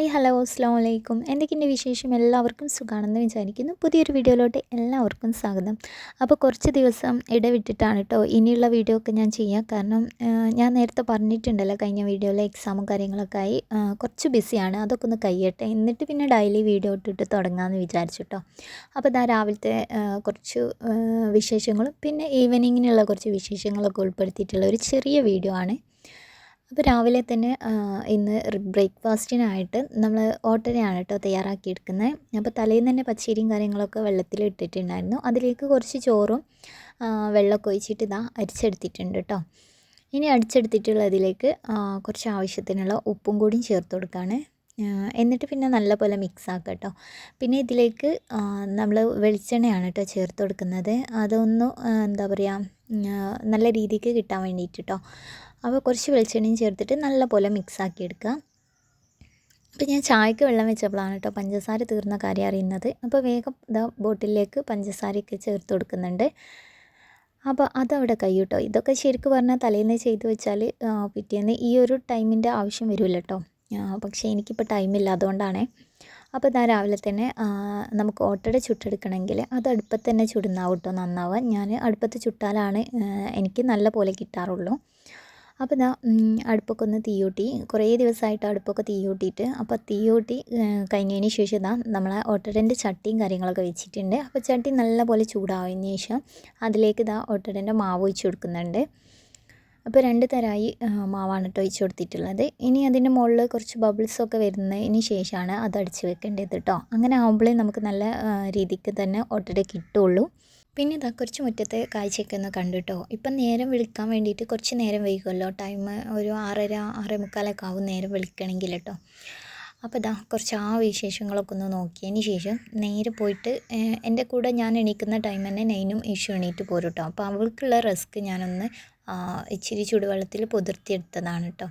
Hi hello അസ്സാം വലൈക്കും. എന്തൊക്കെയുണ്ട് വിശേഷം? എല്ലാവർക്കും സുഖമാണെന്ന് വിചാരിക്കുന്നു. പുതിയൊരു വീഡിയോയിലോട്ട് എല്ലാവർക്കും സ്വാഗതം. അപ്പോൾ കുറച്ച് ദിവസം ഇടവിട്ടിട്ടാണ് കേട്ടോ ഇനിയുള്ള വീഡിയോ ഒക്കെ ഞാൻ ചെയ്യുക. കാരണം ഞാൻ നേരത്തെ പറഞ്ഞിട്ടുണ്ടല്ലോ കഴിഞ്ഞ വീഡിയോയിൽ എക്സാമും കാര്യങ്ങളൊക്കെ ആയി കുറച്ച് ബിസിയാണ്. അതൊക്കെ ഒന്ന് കഴിയട്ടെ, എന്നിട്ട് പിന്നെ ഡെയിലി വീഡിയോ ഇട്ടിട്ട് തുടങ്ങാമെന്ന് വിചാരിച്ചു കേട്ടോ. അപ്പോൾ ഇതാ രാവിലത്തെ കുറച്ച് വിശേഷങ്ങളും പിന്നെ ഈവനിങ്ങിനുള്ള കുറച്ച് വിശേഷങ്ങളൊക്കെ ഉൾപ്പെടുത്തിയിട്ടുള്ള ഒരു ചെറിയ വീഡിയോ ആണ്. അപ്പോൾ രാവിലെ തന്നെ ഇന്ന് ബ്രേക്ക്ഫാസ്റ്റിനായിട്ട് നമ്മൾ ഓട്ടടയാണ് കേട്ടോ തയ്യാറാക്കിയെടുക്കുന്നത്. അപ്പോൾ തലേന്ന് തന്നെ പച്ചരിയും കാര്യങ്ങളൊക്കെ വെള്ളത്തിൽ ഇട്ടിട്ടുണ്ടായിരുന്നു. അതിലേക്ക് കുറച്ച് ചോറും വെള്ളമൊക്കെ ഒഴിച്ചിട്ട് ഇതാ അരിച്ചെടുത്തിട്ടുണ്ട് കേട്ടോ. ഇനി അടിച്ചെടുത്തിട്ടുള്ളതിലേക്ക് കുറച്ച് ആവശ്യത്തിനുള്ള ഉപ്പും കൂടിയും ചേർത്ത് കൊടുക്കുകയാണ്. എന്നിട്ട് പിന്നെ നല്ലപോലെ മിക്സ് ആക്കുക കേട്ടോ. പിന്നെ ഇതിലേക്ക് നമ്മൾ വെളിച്ചെണ്ണയാണ് കേട്ടോ ചേർത്ത് കൊടുക്കുന്നത്. അതൊന്ന് എന്താ പറയുക നല്ല രീതിക്ക് കിട്ടാൻ വേണ്ടിയിട്ട് കേട്ടോ. അപ്പോൾ കുറച്ച് വെളിച്ചെണ്ണയും ചേർത്തിട്ട് നല്ലപോലെ മിക്സാക്കി എടുക്കുക. അപ്പോൾ ഞാൻ ചായക്ക് വെള്ളം വെച്ചപ്പോഴാണ് കേട്ടോ പഞ്ചസാര തീർന്ന കാര്യം അറിയുന്നത്. അപ്പോൾ വേഗം ഇതാ ബോട്ടിലേക്ക് പഞ്ചസാരയൊക്കെ ചേർത്ത് കൊടുക്കുന്നുണ്ട്. അപ്പോൾ അതവിടെ കഴിയും കേട്ടോ. ഇതൊക്കെ ശരിക്കും പറഞ്ഞാൽ തലേന്ന് ചെയ്ത് വെച്ചാൽ പിറ്റേന്ന് ഈ ഒരു ടൈമിൻ്റെ ആവശ്യം വരുമല്ലോ കേട്ടോ. പക്ഷേ എനിക്കിപ്പോൾ ടൈമില്ല, അതുകൊണ്ടാണേ. അപ്പോൾ ഇതാ രാവിലെ തന്നെ നമുക്ക് ഓട്ടട ചുട്ടെടുക്കണമെങ്കിൽ അത് അടുപ്പത്ത് തന്നെ ചുടുന്നാവും കേട്ടോ നന്നാവാൻ. ഞാൻ അടുപ്പത്ത് ചുട്ടാലാണ് എനിക്ക് നല്ല പോലെ കിട്ടാറുള്ളൂ. അപ്പോൾ ഇതാ അടുപ്പൊക്കെ ഒന്ന് തീയൂട്ടി, കുറേ ദിവസമായിട്ട് അടുപ്പൊക്കെ തീയൂട്ടിയിട്ട്, അപ്പോൾ തീയൂട്ടി കഴിഞ്ഞതിന് ശേഷം ഇതാ നമ്മളെ ഓട്ടടൻ്റെ ചട്ടിയും കാര്യങ്ങളൊക്കെ വെച്ചിട്ടുണ്ട്. അപ്പോൾ ചട്ടി നല്ലപോലെ ചൂടായതിന് ശേഷം അതിലേക്ക് ഇതാ ഓട്ടടൻ്റെ മാവ് ഒഴിച്ച് കൊടുക്കുന്നുണ്ട്. അപ്പോൾ 2 തരായി മാവാണ് കേട്ടോ ഒഴിച്ച് കൊടുത്തിട്ടുള്ളത്. ഇനി അതിൻ്റെ മുകളിൽ കുറച്ച് ബബിൾസൊക്കെ വരുന്നതിന് ശേഷമാണ് അത് അടിച്ച് വെക്കേണ്ടത് കേട്ടോ. അങ്ങനെ ആകുമ്പോഴേ നമുക്ക് നല്ല രീതിക്ക് തന്നെ ഓട്ടട കിട്ടുള്ളൂ. പിന്നെ ഇതാ കുറച്ച് മുറ്റത്തെ കാഴ്ചയൊക്കെ ഒന്ന് കണ്ടു കേട്ടോ. ഇപ്പം നേരം വിളിക്കാൻ വേണ്ടിയിട്ട് കുറച്ച് നേരം വൈകുമല്ലോ, ടൈം ഒരു 6:30 6:45 ആവും നേരം വിളിക്കണമെങ്കിൽ കേട്ടോ. അപ്പോൾ ഇതാ കുറച്ച് വിശേഷങ്ങളൊക്കെ ഒന്ന് നോക്കിയതിന് ശേഷം നേരെ പോയിട്ട് എൻ്റെ കൂടെ ഞാൻ എണീക്കുന്ന ടൈം തന്നെ നെയ്നും ഇഷ്യൂ എണീറ്റ് പോരും കേട്ടോ. അപ്പോൾ അവൾക്കുള്ള റസ്ക് ഞാനൊന്ന് ഇച്ചിരി ചുടുവെള്ളത്തിൽ പുതിർത്തിയെടുത്തതാണ് കേട്ടോ.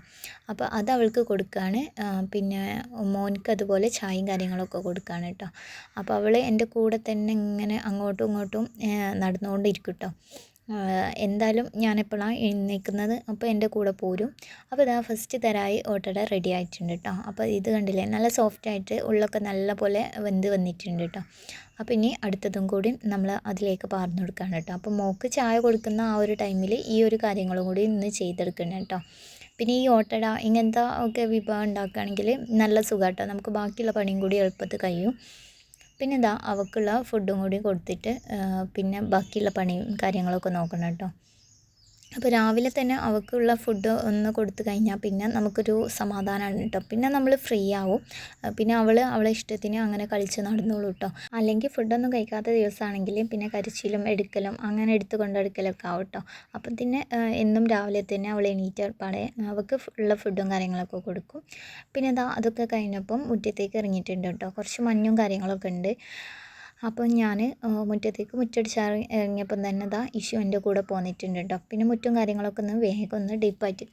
അപ്പോൾ അത് അവൾക്ക് കൊടുക്കുകയാണ്. പിന്നെ മോൻക്ക് അതുപോലെ ചായയും കാര്യങ്ങളൊക്കെ കൊടുക്കുകയാണ് കേട്ടോ. അപ്പോൾ അവൾ എൻ്റെ കൂടെ തന്നെ ഇങ്ങനെ അങ്ങോട്ടും ഇങ്ങോട്ടും നടന്നുകൊണ്ടിരിക്കും കേട്ടോ. എന്തായാലും ഞാനെപ്പോഴാണ് എഴുന്നേൽക്കുന്നത് അപ്പോൾ എൻ്റെ കൂടെ പോരും. അപ്പോൾ ഇതാ ഫസ്റ്റ് തരായി ഓട്ടട റെഡി ആയിട്ടുണ്ട് കേട്ടോ. അപ്പോൾ ഇത് കണ്ടില്ലേ, നല്ല സോഫ്റ്റായിട്ട് ഉള്ളൊക്കെ നല്ല പോലെ വെന്ത് വന്നിട്ടുണ്ട് കേട്ടോ. അപ്പോൾ ഇനി അടുത്തതും കൂടി നമ്മൾ അതിലേക്ക് പാർന്നു കൊടുക്കുകയാണ് കേട്ടോ. അപ്പോൾ മോൾക്ക് ചായ കൊടുക്കുന്ന ആ ഒരു ടൈമിൽ ഈ ഒരു കാര്യങ്ങളും കൂടി ഇന്ന് ചെയ്തെടുക്കണം കേട്ടോ. പിന്നെ ഈ ഓട്ടട ഇങ്ങനത്തെ ഒക്കെ വിഭവം ഉണ്ടാക്കുകയാണെങ്കിൽ നല്ല സുഖം കേട്ടോ. നമുക്ക് ബാക്കിയുള്ള പണിയും കൂടി എളുപ്പത്തിൽ കഴിയും. പിന്നെ ഇതാ അവൾക്കുള്ള ഫുഡും കൂടി കൊടുത്തിട്ട് പിന്നെ ബാക്കിയുള്ള പണിയും കാര്യങ്ങളൊക്കെ നോക്കണം കേട്ടോ. അപ്പോൾ രാവിലെ തന്നെ അവൾക്കുള്ള ഫുഡ് ഒന്ന് കൊടുത്തു കഴിഞ്ഞാൽ പിന്നെ നമുക്കൊരു സമാധാനമാണ് കേട്ടോ. പിന്നെ നമ്മൾ ഫ്രീ ആവും. പിന്നെ അവളെ ഇഷ്ടത്തിന് അങ്ങനെ കളിച്ച് നടന്നോളൂ കേട്ടോ. അല്ലെങ്കിൽ ഫുഡൊന്നും കഴിക്കാത്ത ദിവസമാണെങ്കിൽ പിന്നെ കരച്ചിലും എടുക്കലും അങ്ങനെ എടുത്ത് കൊണ്ടെടുക്കലൊക്കെ ആവും കേട്ടോ. അപ്പം പിന്നെ എന്നും രാവിലെ തന്നെ അവൾ എണീറ്റപ്പാടെ അവൾക്ക് ഉള്ള ഫുഡും കാര്യങ്ങളൊക്കെ കൊടുക്കും. പിന്നെ ഇതാ അതൊക്കെ കഴിഞ്ഞപ്പം മുറ്റത്തേക്ക് ഇറങ്ങിയിട്ടുണ്ട് കേട്ടോ. കുറച്ച് മഞ്ഞും കാര്യങ്ങളൊക്കെ ഉണ്ട്. അപ്പോൾ ഞാൻ മുറ്റത്തേക്ക് മുറ്റടിച്ച് ഇറങ്ങിയപ്പം തന്നെ ഇതാ ഇഷ്യൂ എൻ്റെ കൂടെ പോന്നിട്ടുണ്ട് കേട്ടോ. പിന്നെ മുറ്റും കാര്യങ്ങളൊക്കെ ഒന്ന് വേഗം ഒന്ന് ഡീപ്പായിട്ട്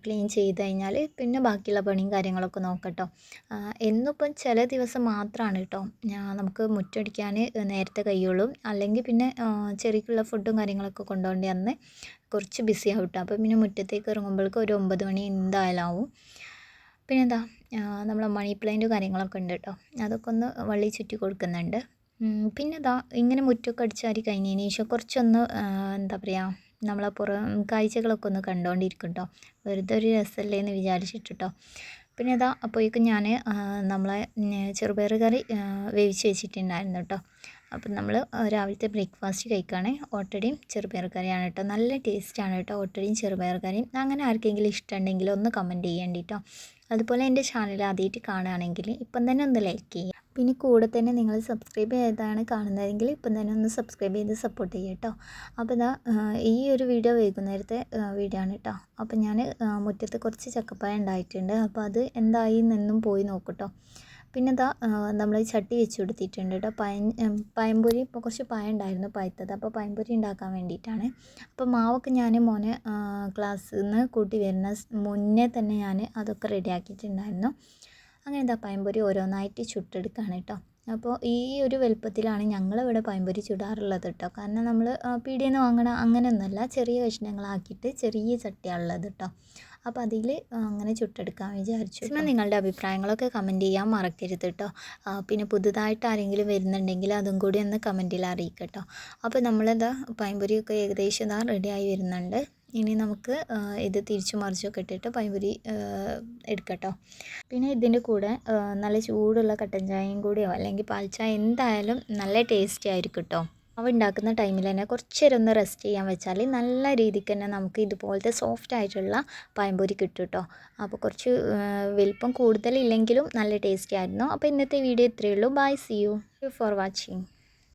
ക്ലീൻ ചെയ്ത് കഴിഞ്ഞാൽ പിന്നെ ബാക്കിയുള്ള പണിയും കാര്യങ്ങളൊക്കെ നോക്കട്ടോ. എന്നിപ്പം ചില ദിവസം മാത്രമാണ് കേട്ടോ നമുക്ക് മുറ്റടിക്കാൻ നേരത്തെ കഴിയുള്ളൂ. അല്ലെങ്കിൽ പിന്നെ ചെറിക്കുള്ള ഫുഡും കാര്യങ്ങളൊക്കെ കൊണ്ടുപോകേണ്ടി അന്ന് കുറച്ച് ബിസി ആവും കേട്ടോ. അപ്പോൾ പിന്നെ മുറ്റത്തേക്ക് ഇറങ്ങുമ്പോഴേക്കും ഒരു 9 മണി എന്തായാലും ആവും. പിന്നെ എന്താ നമ്മളെ മണി പ്ലാന്റ് കാര്യങ്ങളൊക്കെ ഉണ്ട് കേട്ടോ. അതൊക്കെ ഒന്ന് വള്ളി ചുറ്റി കൊടുക്കുന്നുണ്ട്. പിന്നെ ഇതാ ഇങ്ങനെ മുറ്റമൊക്കെ അടിച്ചാരി കഴിഞ്ഞതിന് ശേഷം കുറച്ചൊന്ന് എന്താ പറയുക നമ്മളെ പുറം കാഴ്ചകളൊക്കെ ഒന്ന് കണ്ടുകൊണ്ടിരിക്കും കേട്ടോ. വെറുതെ ഒരു രസമല്ലേ എന്ന് വിചാരിച്ചിട്ട് കേട്ടോ. പിന്നെ ഇതാ അപ്പോഴേക്കും ഞാൻ നമ്മളെ ചെറുപയർ കറി വേവിച്ച് വെച്ചിട്ടുണ്ടായിരുന്നു കേട്ടോ. അപ്പം നമ്മൾ രാവിലത്തെ ബ്രേക്ക്ഫാസ്റ്റ് കഴിക്കുകയാണെങ്കിൽ ഓട്ടടയും ചെറുപയർ കറിയാണ് കേട്ടോ. നല്ല ടേസ്റ്റാണ് കേട്ടോ ഓട്ടടയും ചെറുപയർ കറിയും. അങ്ങനെ ആർക്കെങ്കിലും ഇഷ്ടമുണ്ടെങ്കിൽ ഒന്ന് കമൻറ്റ് ചെയ്യേണ്ടി കേട്ടോ. അതുപോലെ എൻ്റെ ചാനൽ ആദ്യമായിട്ട് കാണുകയാണെങ്കിൽ ഇപ്പം തന്നെ ഒന്ന് ലൈക്ക് ചെയ്യുക. പിന്നെ കൂടെ തന്നെ നിങ്ങൾ സബ്സ്ക്രൈബ് ചെയ്താണ് കാണുന്നതെങ്കിൽ ഇപ്പം തന്നെ ഒന്ന് സബ്സ്ക്രൈബ് ചെയ്ത് സപ്പോർട്ട് ചെയ്യുക കേട്ടോ. അപ്പോൾ ഇതാ ഈ ഒരു വീഡിയോ വൈകുന്നേരത്തെ വീഡിയോ ആണ് കേട്ടോ. അപ്പോൾ ഞാൻ മുറ്റത്ത് കുറച്ച് ചക്കപ്പഴം ഉണ്ടായിട്ടുണ്ട്. അപ്പോൾ അത് എന്തായി എന്നും പോയി നോക്കട്ടോ. പിന്നെ ഇതാ നമ്മൾ ചട്ടി വെച്ച് കൊടുത്തിട്ടുണ്ട് കേട്ടോ. പഴംപൊരി ഇപ്പോൾ കുറച്ച് പഴം ഉണ്ടായിരുന്നു പഴുത്തത്. അപ്പോൾ പഴംപൊരി ഉണ്ടാക്കാൻ വേണ്ടിയിട്ടാണ്. അപ്പോൾ മാവൊക്കെ ഞാൻ മോനെ ക്ലാസ്സിൽ നിന്ന് കൂട്ടി വരുന്ന മുന്നേ തന്നെ ഞാൻ അതൊക്കെ റെഡിയാക്കിയിട്ടുണ്ടായിരുന്നു. അങ്ങനെ എന്താ പഴംപൊരി ഓരോന്നായിട്ട് ചുട്ടെടുക്കുകയാണ് കേട്ടോ. അപ്പോൾ ഈ ഒരു വലുപ്പത്തിലാണ് ഞങ്ങളിവിടെ പഴംപൊരി ചുടാറുള്ളത് കേട്ടോ. കാരണം നമ്മൾ പീടികയിൽ നിന്ന് വാങ്ങണ അങ്ങനെയൊന്നുമല്ല, ചെറിയ കഷ്ണങ്ങളാക്കിയിട്ട് ചെറിയ ചട്ടിയാണുള്ളത് കേട്ടോ. അപ്പോൾ അതിൽ അങ്ങനെ ചുട്ടെടുക്കാൻ വിചാരിച്ചു. പിന്നെ നിങ്ങളുടെ അഭിപ്രായങ്ങളൊക്കെ കമൻറ്റ് ചെയ്യാൻ മറക്കരുത് കേട്ടോ. പിന്നെ പുതുതായിട്ട് ആരെങ്കിലും വരുന്നുണ്ടെങ്കിൽ അതും കൂടി ഒന്ന് കമൻറ്റിൽ അറിയിക്കുക കേട്ടോ. അപ്പോൾ നമ്മളിതാ പഴംപൊരിയൊക്കെ ഏകദേശം ഇതാ റെഡിയായി വരുന്നുണ്ട്. ഇനി നമുക്ക് ഇത് തിരിച്ചു മറിച്ചൊക്കെ ഇട്ടിട്ട് പഴംപൊരി എടുക്കട്ടോ. പിന്നെ ഇതിൻ്റെ കൂടെ നല്ല ചൂടുള്ള കട്ടൻ ചായയും കൂടിയോ അല്ലെങ്കിൽ പാൽ ചായ എന്തായാലും നല്ല ടേസ്റ്റി ആയിരിക്കും കേട്ടോ. അവ ഉണ്ടാക്കുന്ന ടൈമിൽ തന്നെ കുറച്ച് നേരം ഒന്ന് റെസ്റ്റ് ചെയ്യാൻ വെച്ചാൽ നല്ല രീതിക്ക് തന്നെ നമുക്ക് ഇതുപോലത്തെ സോഫ്റ്റ് ആയിട്ടുള്ള പഴംപൊരി കിട്ടും കേട്ടോ. അപ്പോൾ കുറച്ച് വലിപ്പം കൂടുതലില്ലെങ്കിലും നല്ല ടേസ്റ്റി ആയിരുന്നു. അപ്പോൾ ഇന്നത്തെ വീഡിയോ ഇത്രയേ ഉള്ളൂ. Bye, see you for watching.